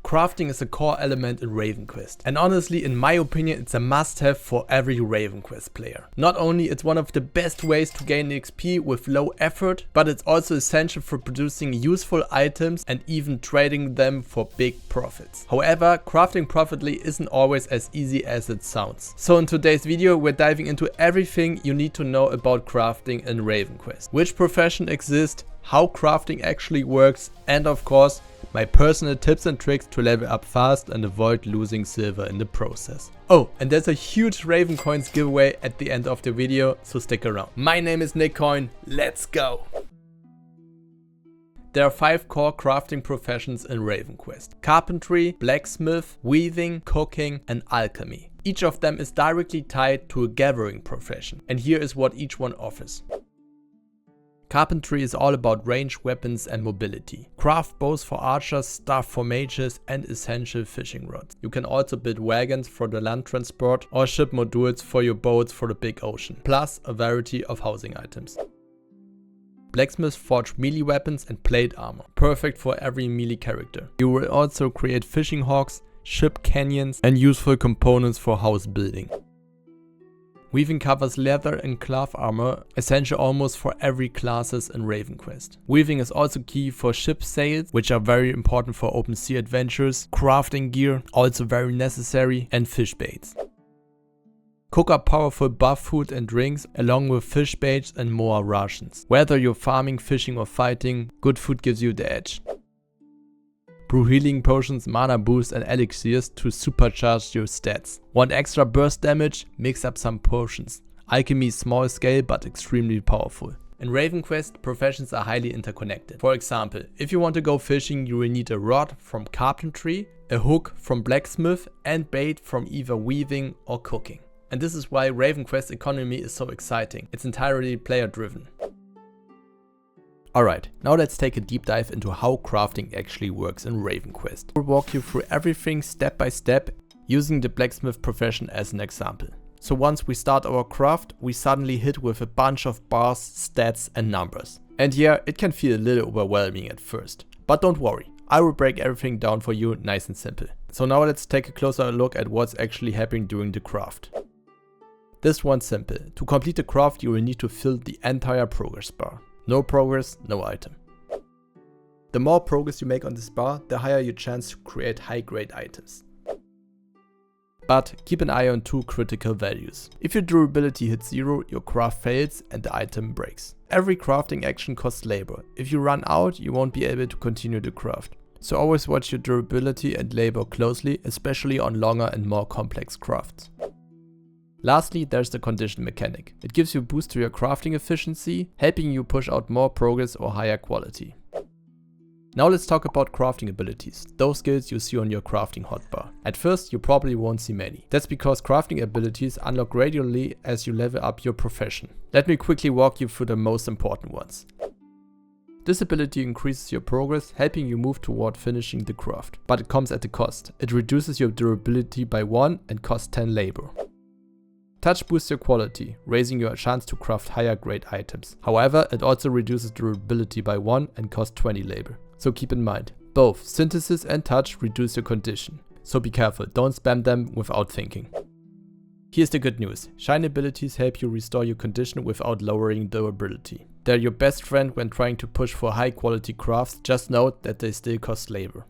Crafting is a core element in RavenQuest, and honestly, in my opinion, it's a must-have for every RavenQuest player. Not only it's one of the best ways to gain XP with low effort, but it's also essential for producing useful items and even trading them for big profits. However, crafting profitably isn't always as easy as it sounds. So in today's video, we're diving into everything you need to know about crafting in RavenQuest. Which profession exists, how crafting actually works, and of course, my personal tips and tricks to level up fast and avoid losing silver in the process. Oh, and there's a huge Ravencoins giveaway at the end of the video, so stick around. My name is Nickcoin, let's go! There are 5 core crafting professions in RavenQuest: carpentry, blacksmith, weaving, cooking, and alchemy. Each of them is directly tied to a gathering profession, and here is what each one offers. Carpentry is all about ranged weapons and mobility. Craft bows for archers, staff for mages, and essential fishing rods. You can also build wagons for the land transport or ship modules for your boats for the big ocean, plus a variety of housing items. Blacksmiths forge melee weapons and plate armor, perfect for every melee character. You will also create fishing hooks, ship canyons, and useful components for house building. Weaving covers leather and cloth armor, essential almost for every classes in RavenQuest. Weaving is also key for ship sails, which are very important for open sea adventures, crafting gear, also very necessary, and fish baits. Cook up powerful buff food and drinks, along with fish baits and more rations. Whether you're farming, fishing or fighting, good food gives you the edge. Brew healing potions, mana boosts and elixirs to supercharge your stats. Want extra burst damage? Mix up some potions. Alchemy is small scale but extremely powerful. In RavenQuest, professions are highly interconnected. For example, if you want to go fishing, you will need a rod from carpentry, a hook from blacksmith, and bait from either weaving or cooking. And this is why RavenQuest economy is so exciting. It's entirely player driven. Alright, now let's take a deep dive into how crafting actually works in RavenQuest. We'll walk you through everything step by step, using the blacksmith profession as an example. So once we start our craft, we suddenly hit with a bunch of bars, stats and numbers. And yeah, it can feel a little overwhelming at first. But don't worry, I will break everything down for you nice and simple. So now let's take a closer look at what's actually happening during the craft. This one's simple. To complete the craft, you will need to fill the entire progress bar. No progress, no item. The more progress you make on this bar, the higher your chance to create high grade items. But keep an eye on 2 critical values. If your durability hits 0, your craft fails and the item breaks. Every crafting action costs labor. If you run out, you won't be able to continue the craft. So always watch your durability and labor closely, especially on longer and more complex crafts. Lastly, there's the condition mechanic. It gives you a boost to your crafting efficiency, helping you push out more progress or higher quality. Now let's talk about crafting abilities, those skills you see on your crafting hotbar. At first you probably won't see many. That's because crafting abilities unlock gradually as you level up your profession. Let me quickly walk you through the most important ones. This ability increases your progress, helping you move toward finishing the craft. But it comes at a cost. It reduces your durability by 1 and costs 10 labor. Touch boosts your quality, raising your chance to craft higher grade items. However, it also reduces durability by 1 and costs 20 labor. So keep in mind, both synthesis and touch reduce your condition. So be careful, don't spam them without thinking. Here's the good news. Shine abilities help you restore your condition without lowering durability. They're your best friend when trying to push for high quality crafts, just note that they still cost labor.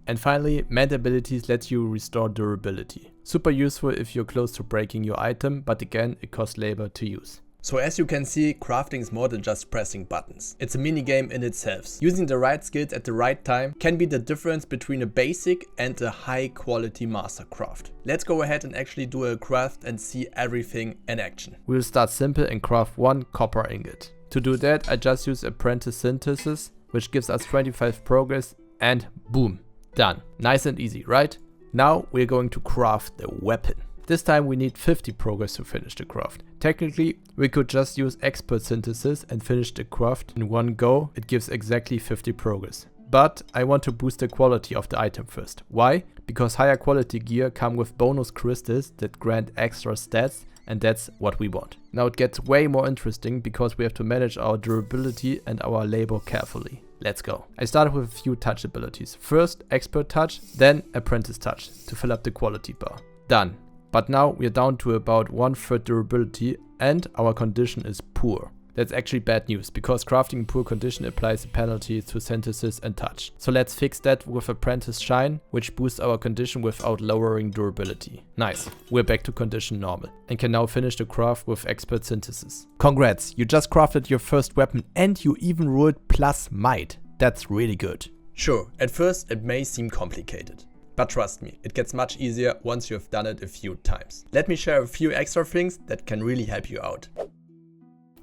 And finally, mend abilities let you restore durability. Super useful if you're close to breaking your item, but again, it costs labor to use. So as you can see, crafting is more than just pressing buttons. It's a minigame in itself. Using the right skills at the right time can be the difference between a basic and a high quality master craft. Let's go ahead and actually do a craft and see everything in action. We'll start simple and craft 1 copper ingot. To do that, I just use apprentice synthesis, which gives us 25 progress, and boom. Done. Nice and easy, right? Now we're going to craft the weapon. This time we need 50 progress to finish the craft. Technically, we could just use expert synthesis and finish the craft in one go. It gives exactly 50 progress. But I want to boost the quality of the item first. Why? Because higher quality gear come with bonus crystals that grant extra stats, and that's what we want. Now it gets way more interesting because we have to manage our durability and our labor carefully. let's go. I started with a few touch abilities. First, expert touch, then apprentice touch to fill up the quality bar. Done. But now we are down to about 1/3 durability and our condition is poor. That's actually bad news, because crafting in poor condition applies a penalty to synthesis and touch. So let's fix that with Apprentice Shine, which boosts our condition without lowering durability. Nice, we're back to condition normal and can now finish the craft with Expert Synthesis. Congrats, you just crafted your first weapon and you even rolled plus might. That's really good. Sure, at first it may seem complicated. But trust me, it gets much easier once you have done it a few times. Let me share a few extra things that can really help you out.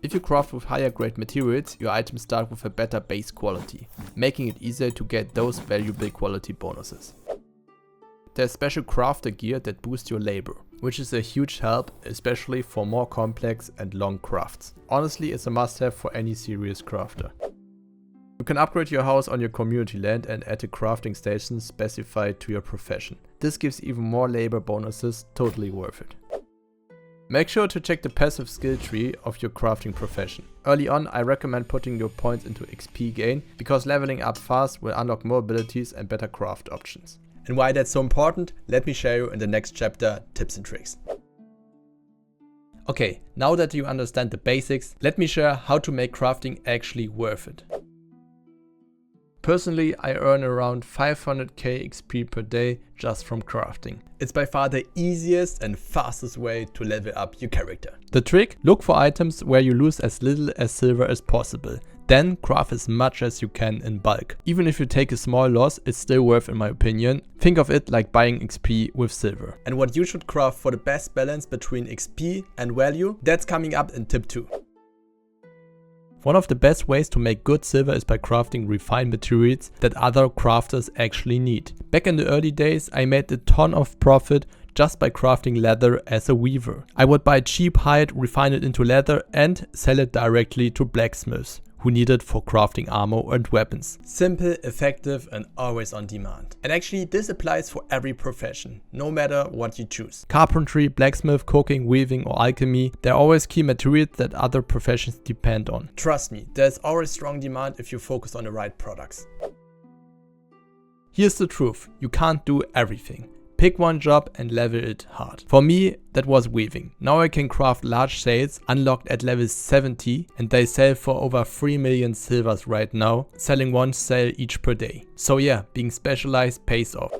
If you craft with higher grade materials, your items start with a better base quality, making it easier to get those valuable quality bonuses. There's special crafter gear that boosts your labor, which is a huge help, especially for more complex and long crafts. Honestly, it's a must-have for any serious crafter. You can upgrade your house on your community land and add a crafting station specified to your profession. This gives even more labor bonuses, totally worth it. Make sure to check the passive skill tree of your crafting profession. Early on, I recommend putting your points into XP gain, because leveling up fast will unlock more abilities and better craft options. And why that's so important, let me share you in the next chapter tips and tricks. Okay, now that you understand the basics, let me share how to make crafting actually worth it. Personally, I earn around 500k XP per day just from crafting. It's by far the easiest and fastest way to level up your character. The trick? Look for items where you lose as little as silver as possible. Then craft as much as you can in bulk. Even if you take a small loss, it's still worth in my opinion. Think of it like buying XP with silver. And what you should craft for the best balance between XP and value, that's coming up in tip 2. One of the best ways to make good silver is by crafting refined materials that other crafters actually need. Back in the early days, I made a ton of profit just by crafting leather as a weaver. I would buy cheap hide, refine it into leather and sell it directly to blacksmiths who need it for crafting armor and weapons. Simple, effective and always on demand. And actually this applies for every profession, no matter what you choose. Carpentry, blacksmith, cooking, weaving or alchemy, they're always key materials that other professions depend on. Trust me, there's always strong demand if you focus on the right products. Here's the truth, you can't do everything. Pick one job and level it hard. For me, that was weaving. Now I can craft large sails unlocked at level 70 and they sell for over 3 million silvers right now, selling one sail each per day. So yeah, being specialized pays off.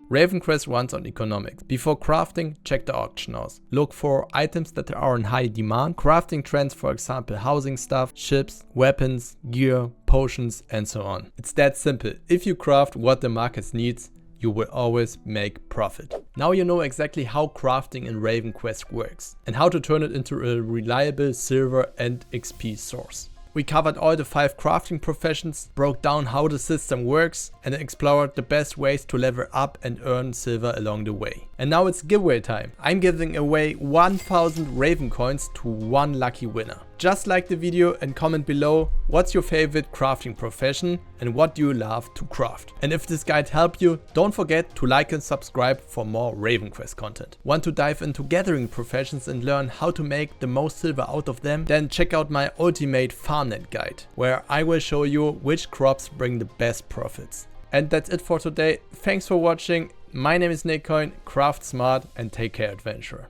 RavenQuest runs on economics. Before crafting, check the auction house. Look for items that are in high demand, crafting trends, for example housing stuff, ships, weapons, gear, potions and so on. It's that simple. If you craft what the market needs, you will always make profit. Now you know exactly how crafting in RavenQuest works and how to turn it into a reliable silver and XP source. We covered all the 5 crafting professions, broke down how the system works and explored the best ways to level up and earn silver along the way. And now it's giveaway time. I'm giving away 1000 Ravencoins to one lucky winner. Just like the video and comment below what's your favorite crafting profession and what do you love to craft. And if this guide helped you, don't forget to like and subscribe for more RavenQuest content. Want to dive into gathering professions and learn how to make the most silver out of them? Then check out my ultimate farmland guide, where I will show you which crops bring the best profits. And that's it for today. Thanks for watching. My name is Ravencoin, craft smart and take care, adventurer.